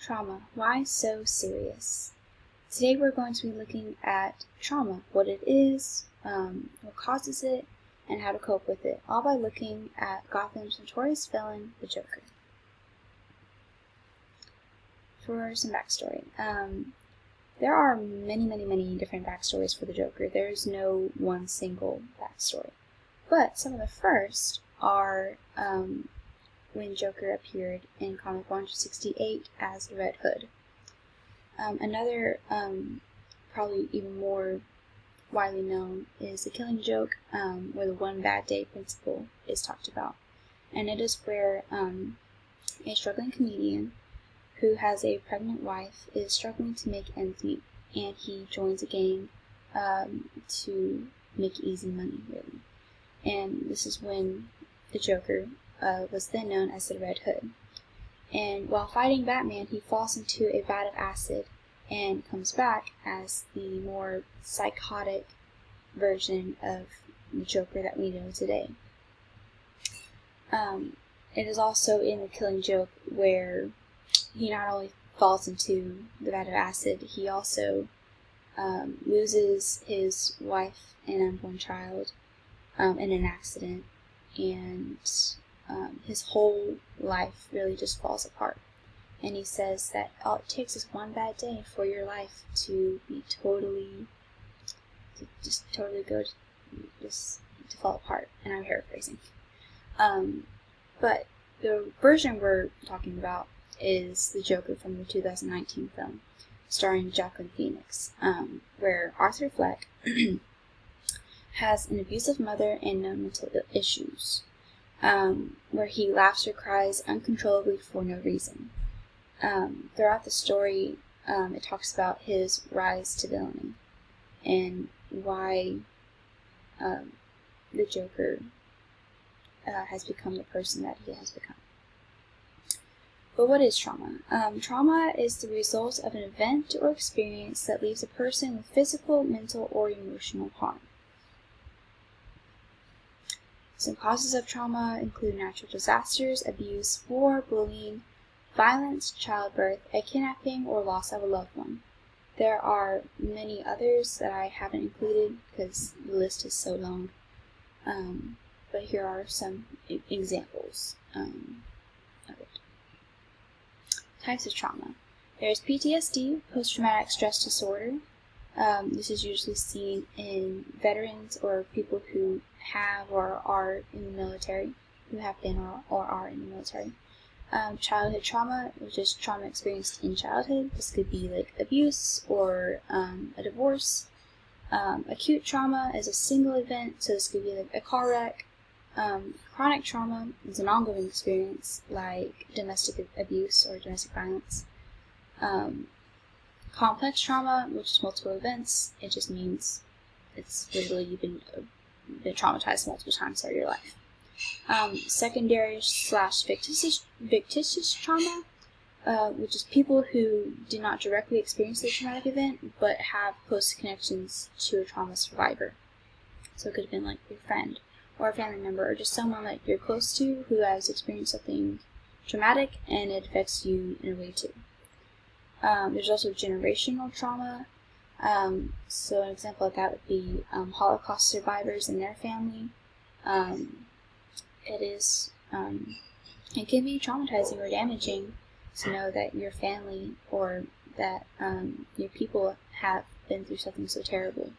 Trauma, why so serious? Today we're going to be looking at trauma, what it is, what causes it, and how to cope with it, all by looking at Gotham's notorious villain, the Joker. For some backstory, there are many different backstories for the Joker. There's no one single backstory. But some of the first are when Joker appeared in comic 168 as the Red Hood. Another, probably even more widely known, is the Killing Joke, where the One Bad Day principle is talked about. And it is where a struggling comedian who has a pregnant wife is struggling to make ends meet, and he joins a gang to make easy money, really. And this is when the Joker was then known as the Red Hood. And while fighting Batman, he falls into a vat of acid and comes back as the more psychotic version of the Joker that we know today. It is also in the Killing Joke where he not only falls into the vat of acid, he also loses his wife and unborn child in an accident, and his whole life really just falls apart. And he says that all it takes is one bad day for your life to be totally fall apart. And I'm paraphrasing. But the version we're talking about is the Joker from the 2019 film, starring Joaquin Phoenix, where Arthur Fleck has an abusive mother and no mental issues, where he laughs or cries uncontrollably for no reason. Throughout the story, it talks about his rise to villainy and why the Joker has become the person that he has become. But what is trauma? Trauma is the result of an event or experience that leaves a person with physical, mental, or emotional harm. Some causes of trauma include natural disasters, abuse, war, bullying, violence, childbirth, a kidnapping, or loss of a loved one. There are many others that I haven't included because the list is so long, but here are some examples of it. Types of trauma. There's PTSD, post-traumatic stress disorder. This is usually seen in veterans or people who have or are in the military, who have been or are in the military. Childhood trauma, which is trauma experienced in childhood. This could be like abuse or a divorce. Acute trauma is a single event, so this could be like a car wreck. Chronic trauma is an ongoing experience, like domestic abuse or domestic violence. Complex trauma, which is multiple events, it just means it's literally you've been traumatized multiple times throughout your life. Secondary / fictitious trauma, which is people who do not directly experience the traumatic event, but have close connections to a trauma survivor. So it could have been like your friend, or a family member, or just someone that you're close to who has experienced something traumatic and it affects you in a way too. There's also generational trauma. So an example of that would be Holocaust survivors and their family. It can be traumatizing or damaging to know that your family or that your people have been through something so terrible.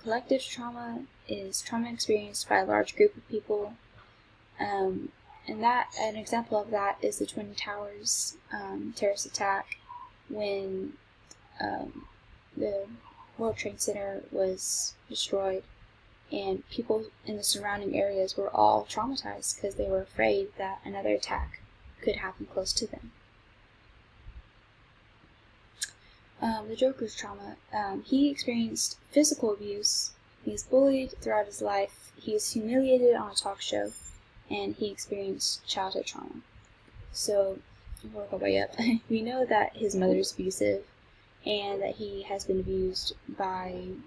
Collective trauma is trauma experienced by a large group of people, and an example of that is the Twin Towers terrorist attack, when the World Trade Center was destroyed, and people in the surrounding areas were all traumatized because they were afraid that another attack could happen close to them. The Joker's trauma. He experienced physical abuse. He was bullied throughout his life. He was humiliated on a talk show, and he experienced childhood trauma. So, we'll work our way up. We know that his mother is abusive, and that he has been abused by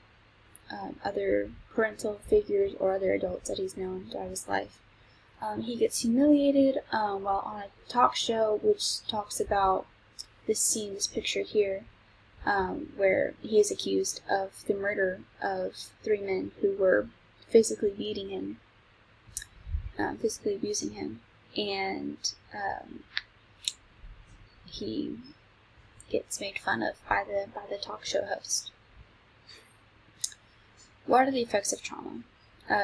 other parental figures or other adults that he's known throughout his life. He gets humiliated while on a talk show which talks about this scene, this picture here, where he is accused of the murder of 3 men who were physically beating him, physically abusing him, and he gets made fun of by the talk show host. What are the effects of trauma?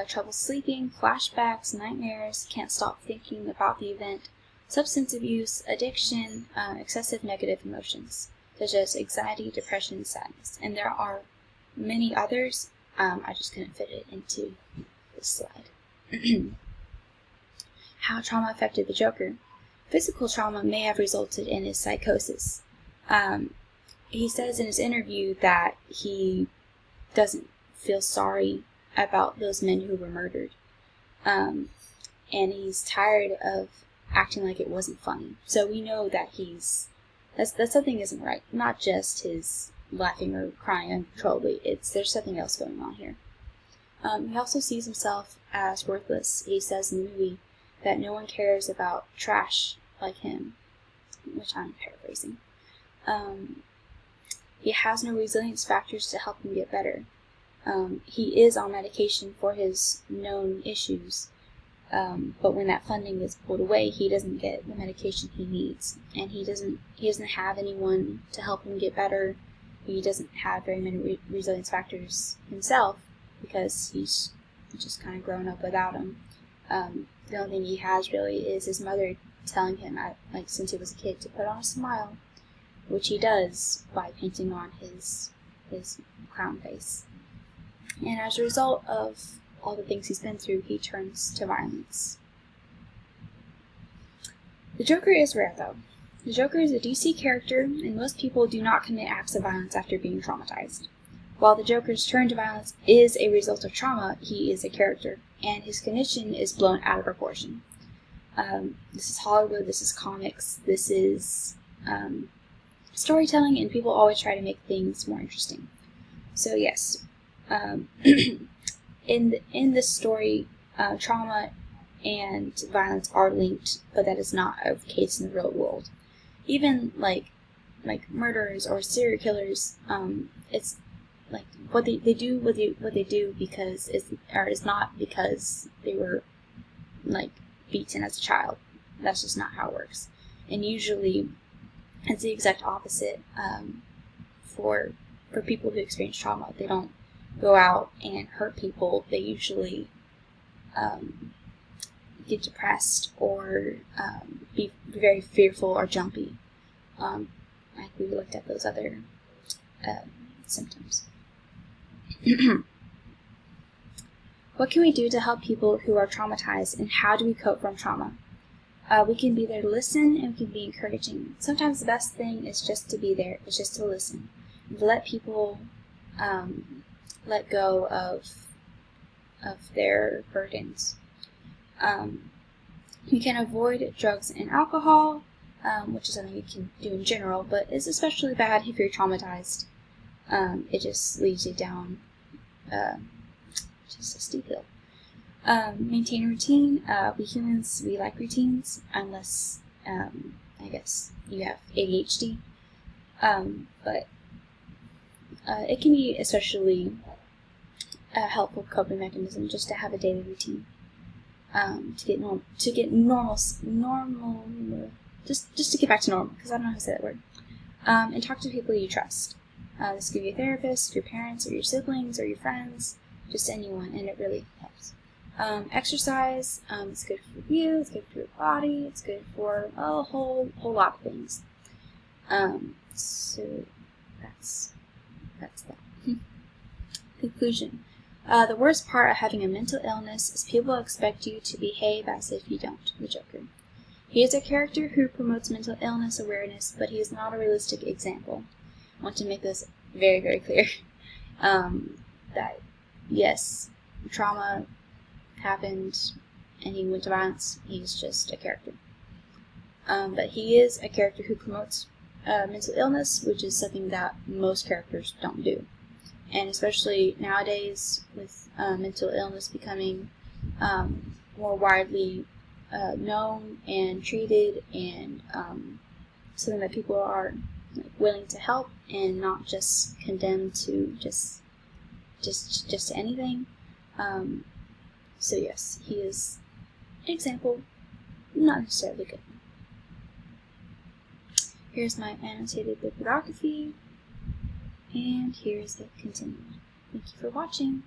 Trouble sleeping, flashbacks, nightmares, can't stop thinking about the event, substance abuse, addiction, excessive negative emotions, such as anxiety, depression, and sadness. And there are many others. I just couldn't fit it into this slide. How trauma affected the Joker. Physical trauma may have resulted in his psychosis. He says in his interview that he doesn't feel sorry about those men who were murdered. And he's tired of acting like it wasn't funny. So we know that that something isn't right. Not just his laughing or crying uncontrollably. There's something else going on here. He also sees himself as worthless. He says in the movie that no one cares about trash like him, which I'm paraphrasing. He has no resilience factors to help him get better. He is on medication for his known issues, but when that funding is pulled away, he doesn't get the medication he needs, and he doesn't have anyone to help him get better. He doesn't have very many resilience factors himself because he's just kind of grown up without them. The only thing he has really is his mother telling him, since he was a kid, to put on a smile, which he does by painting on his clown face. And as a result of all the things he's been through, he turns to violence. The Joker is rare, though. The Joker is a DC character, and most people do not commit acts of violence after being traumatized. While the Joker's turn to violence is a result of trauma, he is a character, and his condition is blown out of proportion. This is Hollywood, this is comics, this is storytelling, and people always try to make things more interesting. So yes, in this story, trauma and violence are linked, but that is not a case in the real world. Even like murderers or serial killers, it's like what they do because is not because they were beaten as a child. That's just not how it works. And usually, it's the exact opposite. For people who experience trauma, they don't go out and hurt people. They usually get depressed or be very fearful or jumpy. Like we looked at those other symptoms. What can we do to help people who are traumatized, and how do we cope from trauma? We can be there to listen, and we can be encouraging. Sometimes the best thing is just to be there, is just to listen. And to let people let go of their burdens. You can avoid drugs and alcohol, which is something you can do in general, but it's especially bad if you're traumatized. It just leads you down just a steep hill. Maintain a routine. We humans, we like routines, unless, I guess, you have ADHD. But it can be especially a helpful coping mechanism just to have a daily routine. To get normal, just to get back to normal, because I don't know how to say that word. And talk to people you trust. This could be a therapist, your parents, or your siblings, or your friends, just anyone, and it really helps. Exercise, it's good for you, it's good for your body, it's good for a whole lot of things. So that's that. Conclusion. The worst part of having a mental illness is people expect you to behave as if you don't. The Joker. He is a character who promotes mental illness awareness, but he is not a realistic example. I want to make this very, very clear. That, yes, trauma happened and he went to violence. He's just a character. But he is a character who promotes mental illness, which is something that most characters don't do. And especially nowadays, with mental illness becoming more widely known and treated, and something that people are willing to help and not just condemned to just anything. So yes, he is an example, not necessarily good. Here's my annotated bibliography, and here's it continuing. Thank you for watching.